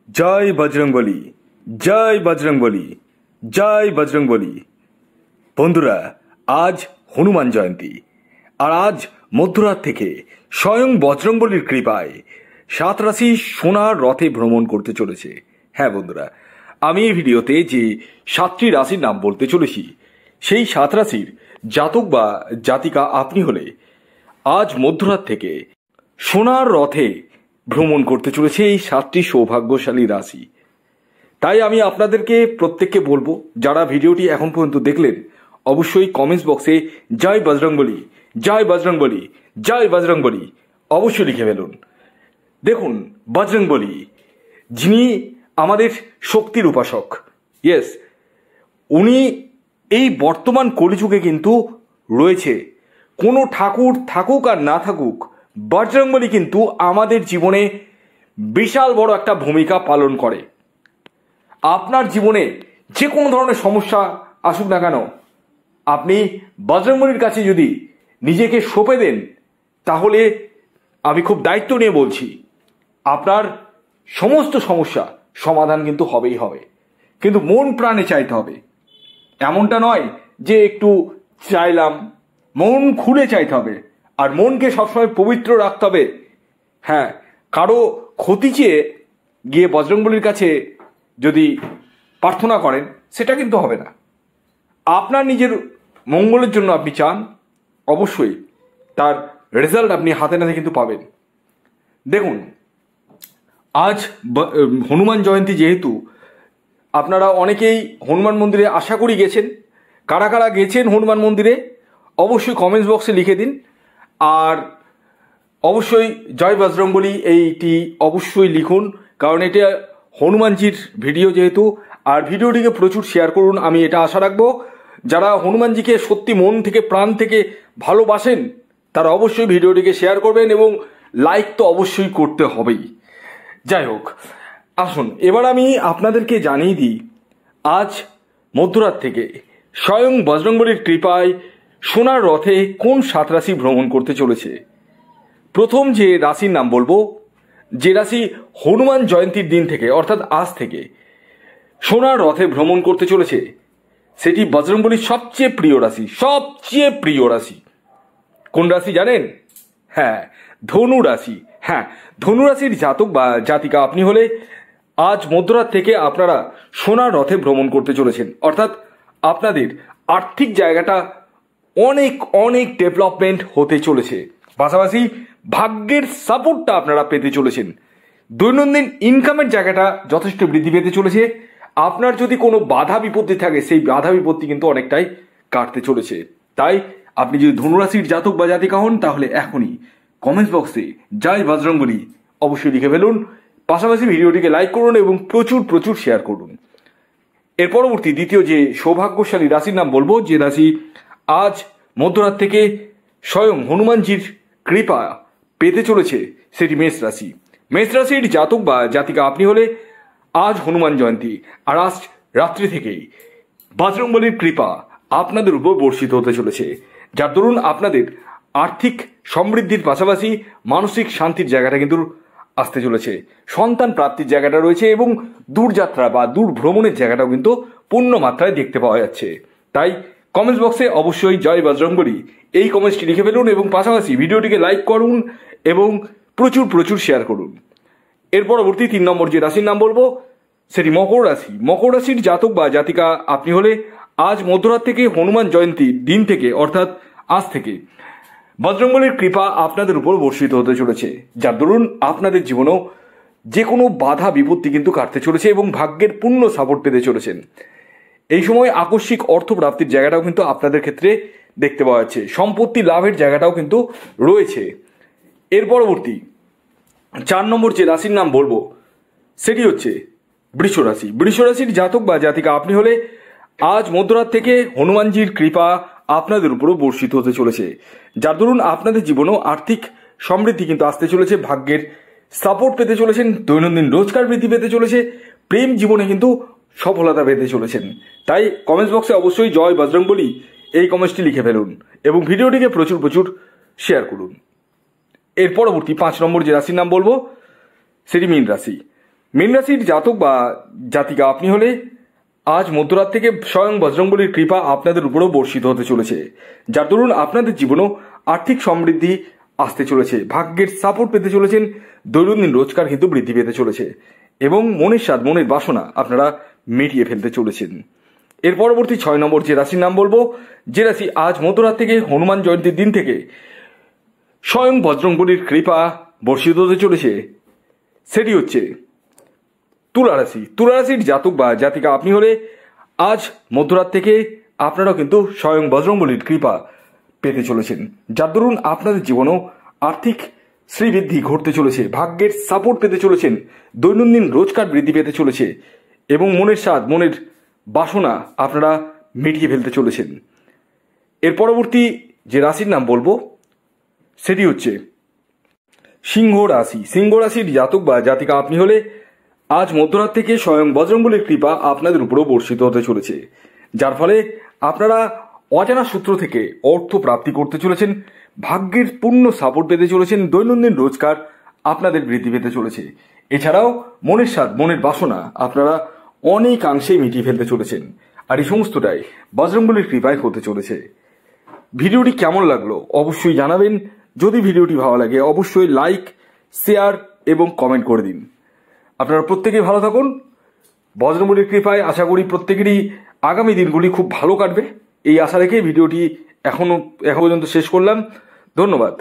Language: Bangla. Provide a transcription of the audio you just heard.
জয় বজরংবলী, জয় বজরংবলী, জয় বজরংবলী। বন্ধুরা, আজ হনুমান জয়ন্তী, আর আজ মধ্যরাত থেকে স্বয়ং বজরংবলীর কৃপায় 7 রাশি সোনার রথে ভ্রমণ করতে চলেছে। হ্যাঁ বন্ধুরা, আমি এই ভিডিওতে যে 7টি রাশির নাম বলতে চলেছি, সেই 7 রাশির জাতক বা জাতিকা আপনি হলে আজ মধ্যরাত থেকে সোনার রথে ভ্রমণ করতে চলেছে এই 7টি সৌভাগ্যশালী রাশি। তাই আমি আপনাদেরকে প্রত্যেককে বলবো, যারা ভিডিওটি এখন পর্যন্ত দেখলেন, অবশ্যই কমেন্টস বক্সে জয় বজরংবলী, জয় বজরংবলী, জয় বজরংবলী অবশ্যই লিখে ফেলুন। দেখুন, বজরংবলী যিনি আমাদের শক্তির উপাসক, ইয়েস, উনি এই বর্তমান কলিযুগে কিন্তু রয়েছে। কোনো ঠাকুর থাকুক আর না থাকুক, বজরংবলী কিন্তু আমাদের জীবনে বিশাল বড় একটা ভূমিকা পালন করে। আপনার জীবনে যে কোনো ধরনের সমস্যা আসুক না কেন, আপনি বজরংবলীর কাছে যদি নিজেকে সঁপে দেন, তাহলে আমি খুব দায়িত্ব নিয়ে বলছি, আপনার সমস্ত সমস্যা সমাধান কিন্তু হবেই হবে। কিন্তু মন প্রাণে চাইতে হবে। এমনটা নয় যে একটু চাইলাম, মন খুলে চাইতে হবে। আর মনকে সবসময় পবিত্র রাখতে হবে। হ্যাঁ, কারো ক্ষতি চেয়ে গিয়ে বজরংবলীর কাছে যদি প্রার্থনা করেন, সেটা কিন্তু হবে না। আপনার নিজের মঙ্গলের জন্য আপনি চান, অবশ্যই তার রেজাল্ট আপনি হাতে নাতে কিন্তু পাবেন। দেখুন, আজ হনুমান জয়ন্তী, যেহেতু আপনারা অনেকেই হনুমান মন্দিরে আশা করি গেছেন। কারা কারা গেছেন হনুমান মন্দিরে অবশ্যই কমেন্টস বক্সে লিখে দিন। আর অবশ্যই জয় বজরংবলী এইটি অবশ্যই লিখুন, কারণ এটা হনুমানজির ভিডিও যেহেতু। আর ভিডিওটিকে প্রচুর শেয়ার করুন, আমি এটা আশা রাখবো। যারা হনুমানজিকে সত্যি মন থেকে প্রাণ থেকে ভালোবাসেন, তারা অবশ্যই ভিডিওটিকে শেয়ার করবেন এবং লাইক তো অবশ্যই করতে হবেই। যাই হোক, আসুন এবার আমি আপনাদেরকে জানিয়ে দিই, আজ মধ্যরাত থেকে স্বয়ং বজরংবলীর কৃপায় সোনার রথে কোন 7 রাশি ভ্রমণ করতে চলেছে। প্রথম যে রাশির নাম বলবো, যে রাশি হনুমান জয়ন্তীর দিন থেকে অর্থাৎ আজ থেকে সোনার রথে ভ্রমণ করতে চলেছে, সেটি বজরংবলীর সবচেয়ে প্রিয় রাশি, সবচেয়ে প্রিয় রাশি। কোন রাশি জানেন? হ্যাঁ, ধনু রাশি। হ্যাঁ, ধনু রাশির জাতক বা জাতিকা আপনি হলে আজ মধ্যরাত থেকে আপনারা সোনার রথে ভ্রমণ করতে চলেছেন। অর্থাৎ আপনাদের আর্থিক জায়গাটা অনেক অনেক ডেভেলপমেন্ট হতে চলেছে। পাশাপাশি ভাগ্যের সাপোর্টটা আপনারা পেতে চলেছেন। দৈনন্দিন ইনকামের জায়গাটা যথেষ্ট বৃদ্ধি পেতে চলেছে। আপনার যদি কোনো বাধা বিপত্তি থাকে, সেই বাধা বিপত্তি কিন্তু অনেকটাই কাটতে চলেছে। তাই আপনি যদি ধনুরাশির জাতক বা জাতিকা হন, তাহলে এখনই কমেন্টস বক্সে জয় বজরংবলী অবশ্যই লিখে ফেলুন। পাশাপাশি ভিডিওটিকে লাইক করুন এবং প্রচুর প্রচুর শেয়ার করুন। এর পরবর্তী দ্বিতীয় যে সৌভাগ্যশালী রাশির নাম বলবো, যে রাশি আজ মধ্যরাত থেকে স্বয়ং হনুমানজির কৃপা পেতে চলেছে, সেটি মেষ রাশি। মেষ রাশির জাতক বা জাতিকা আপনি হলে আজ হনুমান জয়ন্তী, আর আজ রাত্রি থেকেই বজরংবলীর কৃপা আপনাদের উপর বর্ষিত হতে চলেছে, যার দরুন আপনাদের আর্থিক সমৃদ্ধির পাশাপাশি মানসিক শান্তির জায়গাটা কিন্তু আসতে চলেছে। সন্তান প্রাপ্তির জায়গাটা রয়েছে এবং দূরযাত্রা বা দূর ভ্রমণের জায়গাটাও কিন্তু পূর্ণ মাত্রায় দেখতে পাওয়া যাচ্ছে। তাই কমেন্টস বক্সে অবশ্যই জয় বজরংবলী এই কমেন্টসটি লিখে ফেলুন এবং পাশাপাশি ভিডিওটিকে লাইক করুন এবং প্রচুর প্রচুর শেয়ার করুন। এর পরবর্তী 3 নম্বর যে রাশির নাম বলবো, সেটি মকর রাশি। মকর রাশির জাতক বা জাতিকা আপনি হলে আজ মধ্যরাত থেকে হনুমান জয়ন্তীর দিন থেকে অর্থাৎ আজ থেকে বজরংবলীর কৃপা আপনাদের উপর বর্ষিত হতে চলেছে, যার দরুন আপনাদের জীবনেও যে কোনো বাধা বিপত্তি কিন্তু কাটতে চলেছে এবং ভাগ্যের পূর্ণ সাপোর্ট পেতে চলেছেন। এই সময় আকস্মিক অর্থ প্রাপ্তির জায়গাটাও কিন্তু আপনাদের ক্ষেত্রে দেখতে পাওয়া যাচ্ছে। সম্পত্তি লাভের জায়গাটাও কিন্তু রয়েছে। এর পরবর্তী 4 নম্বর যে রাশির নাম বলবো, সেটি হচ্ছে বৃষ রাশি। বৃষ রাশির জাতক বা জাতিকা আপনি হলে আজ মধ্যরাত থেকে হনুমানজির কৃপা আপনাদের উপরও বর্ষিত হতে চলেছে, যার দরুন আপনাদের জীবনেও আর্থিক সমৃদ্ধি কিন্তু আসতে চলেছে, ভাগ্যের সাপোর্ট পেতে চলেছেন, দৈনন্দিন রোজগার বৃদ্ধি পেতে চলেছে, প্রেম জীবনে কিন্তু সফলতা পেতে চলেছেন। তাই কমেন্টস বক্সে অবশ্যই জয় বজরংবলী এই কমেন্টসটি লিখে ফেলুন এবং ভিডিওটিকে প্রচুর প্রচুর শেয়ার করুন। এর পরবর্তী 5 নম্বর যে রাশির নাম বলবো, সেটি মীন রাশি। মীন রাশির জাতক বা জাতিকা আপনি হলে আজ মধ্যরাত থেকে স্বয়ং বজরংবলীর কৃপা আপনাদের উপরেও বর্ষিত হতে চলেছে, যার দরুন আপনাদের জীবনেও আর্থিক সমৃদ্ধি আসতে চলেছে, ভাগ্যের সাপোর্ট পেতে চলেছেন, দৈনন্দিন রোজগার কিন্তু বৃদ্ধি পেতে চলেছে এবং মনের স্বাদ মনের বাসনা আপনারা মিটিয়ে ফেলতে চলেছেন। এর পরবর্তী 6 নম্বর যে রাশির নাম বলবো, যে রাশি আজ মধ্যরাত থেকে হনুমান জয়ন্তীর দিন থেকে স্বয়ং বজরংবলীর কৃপা বর্ষিত হতে চলেছে, সেটি হচ্ছে তুলা রাশি। তুলা রাশির জাতক বা জাতিকা আপনি হলে আজ মধ্যরাত থেকে আপনারাও কিন্তু স্বয়ং বজরংবলীর কৃপা পেতে চলেছেন, যার দরুন আপনাদের জীবনেও আর্থিক শ্রীবৃদ্ধি ঘটতে চলেছে, ভাগ্যের সাপোর্ট পেতে চলেছেন, দৈনন্দিন রোজগার বৃদ্ধি পেতে চলেছে এবং মনের স্বাদ মনের বাসনা আপনারা মিটিয়ে ফেলতে চলেছেন। এর পরবর্তী যে রাশির নাম বলবো সেটি হচ্ছে সিংহ রাশি। সিংহ রাশির জাতক বা জাতিকা আপনি হলে আজ মধ্যরাত থেকে স্বয়ং বজরংবলীর কৃপা আপনাদের উপরেও বর্ষিত হতে চলেছে, যার ফলে আপনারা অজানা সূত্র থেকে অর্থ প্রাপ্তি করতে চলেছেন, ভাগ্যের পূর্ণ সাপোর্ট পেতে চলেছেন, দৈনন্দিন রোজগার আপনাদের বৃদ্ধি পেতে চলেছে। এছাড়াও মনের স্বাদ মনের বাসনা আপনারা অনেকাংশেই মিটিয়ে ফেলতে চলেছেন, আর এই সমস্তটাই বজরংবলীর কৃপায় হতে চলেছে। ভিডিওটি কেমন লাগলো অবশ্যই জানাবেন। যদি ভিডিওটি ভালো লাগে অবশ্যই লাইক, শেয়ার এবং কমেন্ট করে দিন। আপনারা প্রত্যেকেই ভালো থাকুন। বজরংবলীর কৃপায় আশা করি প্রত্যেকেরই আগামী দিনগুলি খুব ভালো কাটবে, এই আশা রেখে ভিডিওটি এখন পর্যন্ত শেষ করলাম। ধন্যবাদ।